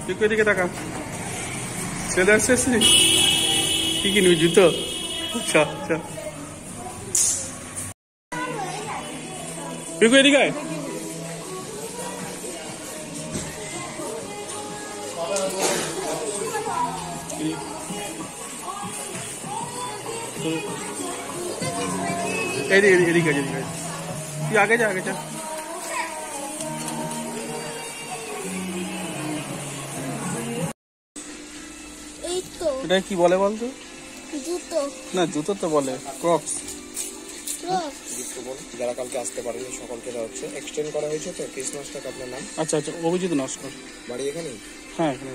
তুই কই দিকে টাকা চলে আসছিস কি কিনবি জুতো? আচ্ছা আচ্ছা তুই কই দিকে এদিকে তুই আগে যা আগে যা। এটা কি বলে বলতো? জুতো না জুতো তো বলে ক্রক্স। যারা কালকে আসতে পারেনি সকলকে দেওয়া হচ্ছে, এক্সটেন্ড করা হয়েছে তো। ক্রিসমাসটাকে আপনার নাম? আচ্ছা আচ্ছা অভিজিৎ নস্কর। বাড়ি এখানেই? হ্যাঁ এখানে।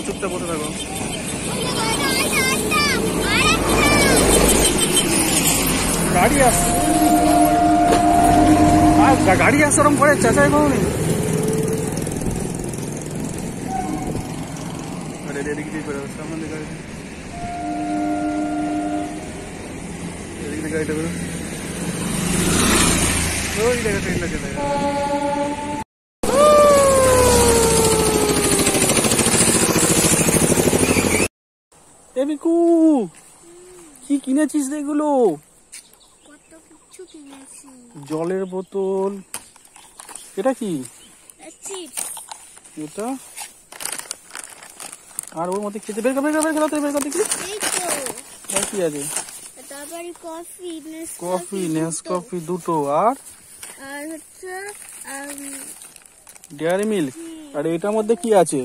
চুপটা বসে থাকো। গাড়ি আসছে গাড়ি আসছে ওরকম করে চেঁচাই কখনই। এদিক দিয়ে করে সামনে দিকে গাড়ি, এদিক দিয়ে গাড়িটা করে ওই জায়গা ট্রেনটা চলে গেল। বিকু কি কিনেছিস এগুলো? জলের বোতল, এটা কি? এটা আর ওর মধ্যে খেতে বের করতে কি আছে? কফি নেসকফি দুটো আর হচ্ছে ডেয়ারি মিল্ক। আর এটার মধ্যে কি আছে?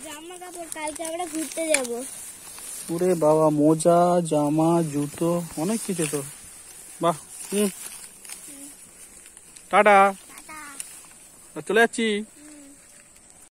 জামা কাপড়, কালকে আমরা ঘুরতে যাব। ওরে বাবা, মোজা জামা জুতো অনেক কিছু তো। বাহ টাটা, চলে যাচ্ছি।